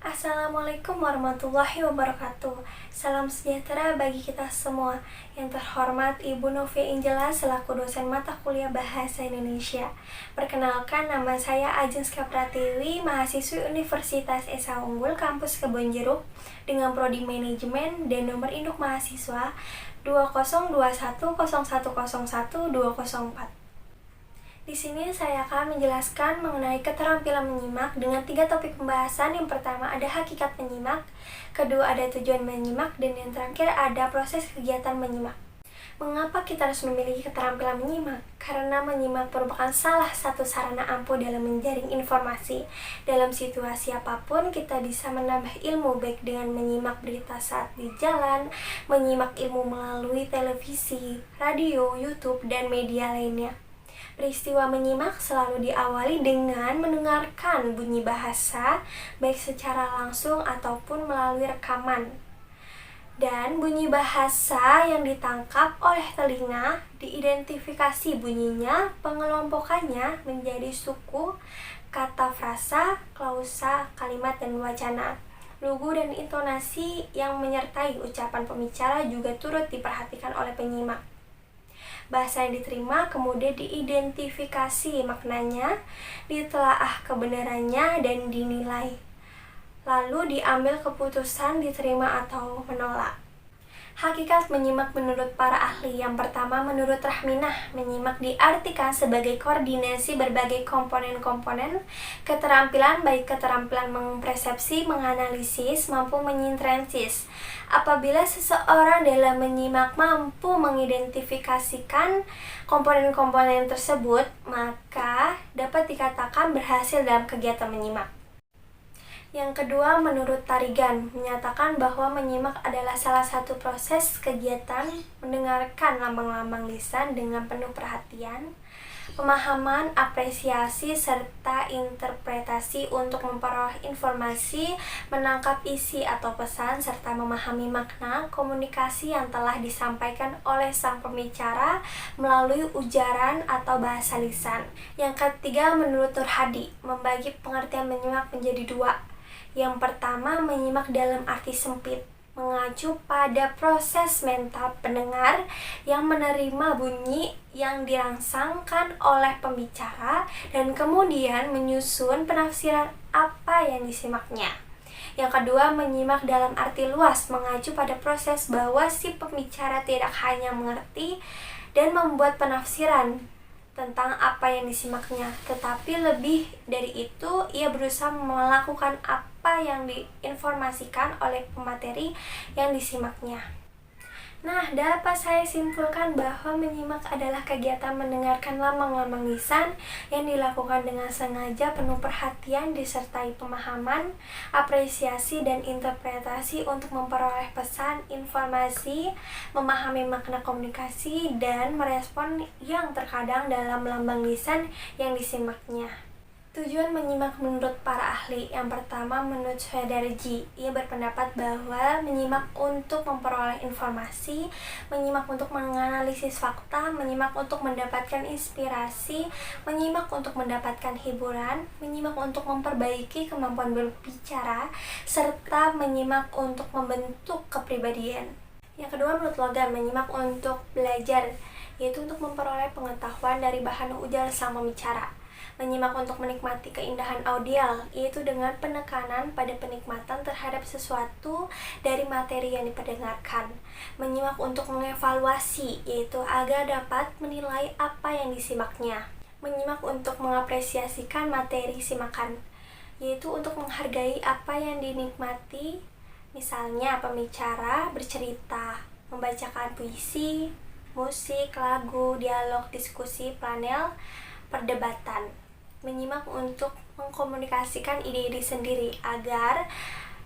Assalamualaikum warahmatullahi wabarakatuh. Salam sejahtera bagi kita semua. Yang terhormat Ibu Novi Angela selaku dosen mata kuliah Bahasa Indonesia. Perkenalkan, nama saya Ajenska Pratiwi, mahasiswi Universitas Esa Unggul Kampus Kebonjeruk dengan prodi manajemen dan nomor induk mahasiswa 202101010204. Di sini saya akan menjelaskan mengenai keterampilan menyimak dengan 3 topik pembahasan. Yang pertama ada hakikat menyimak, kedua ada tujuan menyimak, dan yang terakhir ada proses kegiatan menyimak. Mengapa kita harus memiliki keterampilan menyimak? Karena menyimak merupakan salah satu sarana ampuh dalam menjaring informasi. Dalam situasi apapun kita bisa menambah ilmu, baik dengan menyimak berita saat di jalan, menyimak ilmu melalui televisi, radio, YouTube, dan media lainnya. Peristiwa menyimak selalu diawali dengan mendengarkan bunyi bahasa, baik secara langsung ataupun melalui rekaman. Dan bunyi bahasa yang ditangkap oleh telinga diidentifikasi bunyinya, pengelompokannya menjadi suku, kata frasa, klausa, kalimat, dan wacana. Lugu dan intonasi yang menyertai ucapan pembicara juga turut diperhatikan oleh penyimak. Bahasa yang diterima kemudian diidentifikasi maknanya, ditelaah kebenarannya, dan dinilai. Lalu diambil keputusan diterima atau menolak. Hakikat menyimak menurut para ahli. Yang pertama, menurut Rahminah, menyimak diartikan sebagai koordinasi berbagai komponen-komponen keterampilan, baik keterampilan mempersepsi, menganalisis, mampu menyintesis. Apabila seseorang dalam menyimak mampu mengidentifikasikan komponen-komponen tersebut, maka dapat dikatakan berhasil dalam kegiatan menyimak. Yang kedua, menurut Tarigan, menyatakan bahwa menyimak adalah salah satu proses kegiatan mendengarkan lambang-lambang lisan dengan penuh perhatian, pemahaman, apresiasi, serta interpretasi untuk memperoleh informasi, menangkap isi atau pesan, serta memahami makna komunikasi yang telah disampaikan oleh sang pembicara melalui ujaran atau bahasa lisan. Yang ketiga, menurut Nur Hadi, membagi pengertian menyimak menjadi 2. Yang pertama, menyimak dalam arti sempit, mengacu pada proses mental pendengar yang menerima bunyi yang dirangsangkan oleh pembicara dan kemudian menyusun penafsiran apa yang disimaknya. Yang kedua, menyimak dalam arti luas, mengacu pada proses bahwa si pembicara tidak hanya mengerti dan membuat penafsiran tentang apa yang disimaknya, tetapi lebih dari itu ia berusaha melakukan apa yang diinformasikan oleh pemateri yang disimaknya. Nah, dapat saya simpulkan bahwa menyimak adalah kegiatan mendengarkan lambang-lambang lisan yang dilakukan dengan sengaja, penuh perhatian, disertai pemahaman, apresiasi, dan interpretasi untuk memperoleh pesan, informasi, memahami makna komunikasi, dan merespon yang terkadang dalam lambang lisan yang disimaknya. Tujuan menyimak menurut para ahli. Yang pertama, menurut Sudarji, ia berpendapat bahwa menyimak untuk memperoleh informasi, menyimak untuk menganalisis fakta, menyimak untuk mendapatkan inspirasi, menyimak untuk mendapatkan hiburan, menyimak untuk memperbaiki kemampuan berbicara, serta menyimak untuk membentuk kepribadian. Yang kedua, menurut Logan, menyimak untuk belajar, yaitu untuk memperoleh pengetahuan dari bahan ujar sang pembicara. Menyimak untuk menikmati keindahan audial, yaitu dengan penekanan pada penikmatan terhadap sesuatu dari materi yang diperdengarkan. Menyimak untuk mengevaluasi, yaitu agar dapat menilai apa yang disimaknya. Menyimak untuk mengapresiasikan materi simakan, yaitu untuk menghargai apa yang dinikmati, misalnya pembicara bercerita, membacakan puisi, musik, lagu, dialog, diskusi, panel, perdebatan. Menyimak untuk mengkomunikasikan ide-ide sendiri agar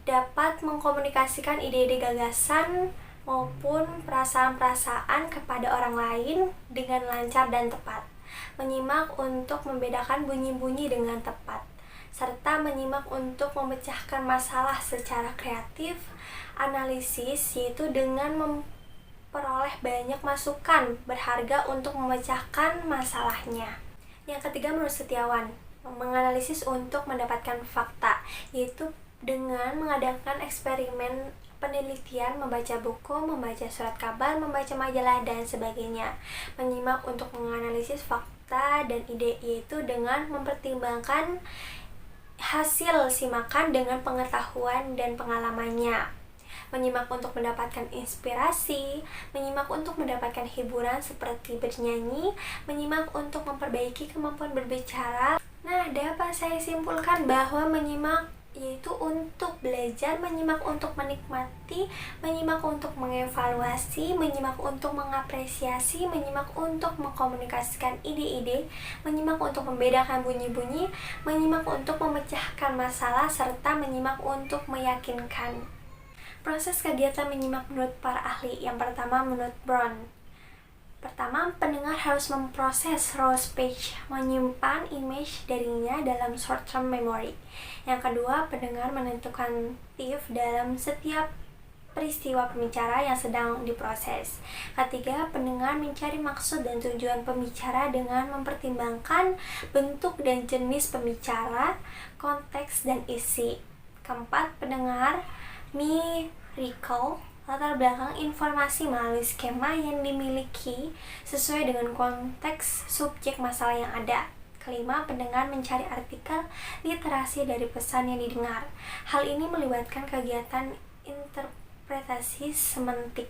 dapat mengkomunikasikan ide-ide gagasan maupun perasaan-perasaan kepada orang lain dengan lancar dan tepat. Menyimak untuk membedakan bunyi-bunyi dengan tepat, serta menyimak untuk memecahkan masalah secara kreatif, analisis, yaitu dengan memperoleh banyak masukan berharga untuk memecahkan masalahnya. Yang ketiga, menurut Setiawan, menganalisis untuk mendapatkan fakta, yaitu dengan mengadakan eksperimen penelitian, membaca buku, membaca surat kabar, membaca majalah, dan sebagainya. Menyimak untuk menganalisis fakta dan ide, yaitu dengan mempertimbangkan hasil simakan dengan pengetahuan dan pengalamannya. Menyimak untuk mendapatkan inspirasi, menyimak untuk mendapatkan hiburan seperti bernyanyi, menyimak untuk memperbaiki kemampuan berbicara. Nah, dapat saya simpulkan bahwa menyimak yaitu untuk belajar, menyimak untuk menikmati, menyimak untuk mengevaluasi, menyimak untuk mengapresiasi, menyimak untuk mengkomunikasikan ide-ide, menyimak untuk membedakan bunyi-bunyi, menyimak untuk memecahkan masalah, serta menyimak untuk meyakinkan. Proses kegiatan menyimak menurut para ahli. Yang pertama, menurut Brown. Pertama, pendengar harus memproses raw speech, menyimpan image darinya dalam short-term memory. Yang kedua, pendengar menentukan motif dalam setiap peristiwa pembicara yang sedang diproses. Ketiga, pendengar mencari maksud dan tujuan pembicara dengan mempertimbangkan bentuk dan jenis pembicara, konteks, dan isi. Keempat, pendengar recall latar belakang informasi melalui skema yang dimiliki sesuai dengan konteks subjek masalah yang ada. Kelima, pendengar mencari artikel literasi dari pesan yang didengar. Hal ini melibatkan kegiatan interpretasi semantik.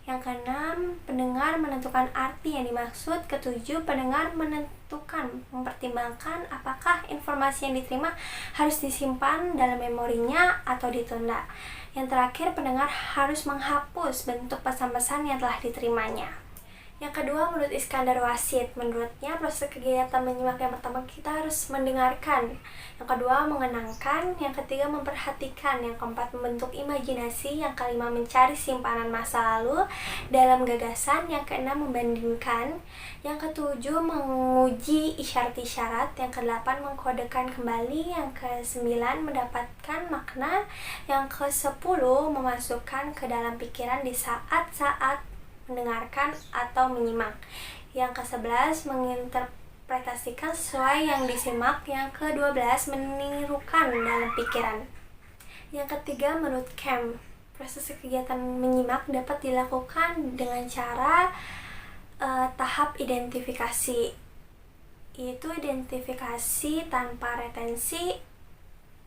Yang keenam, pendengar menentukan arti yang dimaksud. Ketujuh, pendengar mempertimbangkan apakah informasi yang diterima harus disimpan dalam memorinya atau ditunda. Yang terakhir, pendengar harus menghapus bentuk pesan-pesan yang telah diterimanya. Yang kedua, menurut Iskandar Wasid, menurutnya proses kegiatan menyimak yang pertama kita harus mendengarkan, yang kedua mengenangkan, yang ketiga memperhatikan, yang keempat membentuk imajinasi, yang kelima mencari simpanan masa lalu dalam gagasan, yang keenam membandingkan, yang ketujuh menguji isyarat-isyarat, yang kedelapan mengkodekan kembali, yang kesembilan mendapatkan makna, yang kesepuluh memasukkan ke dalam pikiran di saat-saat mendengarkan atau menyimak. Yang ke-11 menginterpretasikan sesuai yang disimak. Yang ke-12 menirukan dalam pikiran. Yang ketiga, menurut Camp, proses kegiatan menyimak dapat dilakukan dengan cara tahap identifikasi, yaitu identifikasi tanpa retensi,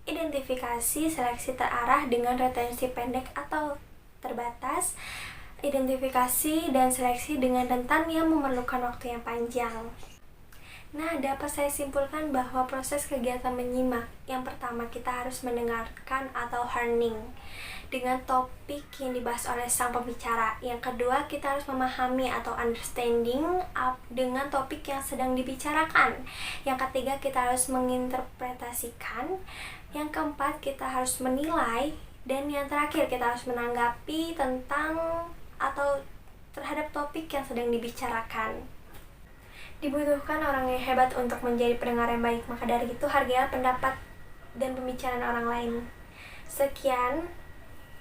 identifikasi seleksi terarah dengan retensi pendek atau terbatas, identifikasi dan seleksi dengan rentan yang memerlukan waktu yang panjang. Nah, dapat saya simpulkan bahwa proses kegiatan menyimak, yang pertama kita harus mendengarkan atau hearing dengan topik yang dibahas oleh sang pembicara. Yang kedua, kita harus memahami atau understanding dengan topik yang sedang dibicarakan. Yang ketiga, kita harus menginterpretasikan. Yang keempat, kita harus menilai. Dan yang terakhir, kita harus menanggapi tentang atau terhadap topik yang sedang dibicarakan. Dibutuhkan orang yang hebat untuk menjadi pendengar yang baik, maka dari itu hargailah pendapat dan pembicaraan orang lain. Sekian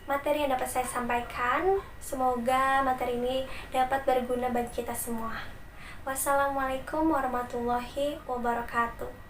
materi yang dapat saya sampaikan. Semoga materi ini dapat berguna bagi kita semua. Wassalamualaikum warahmatullahi wabarakatuh.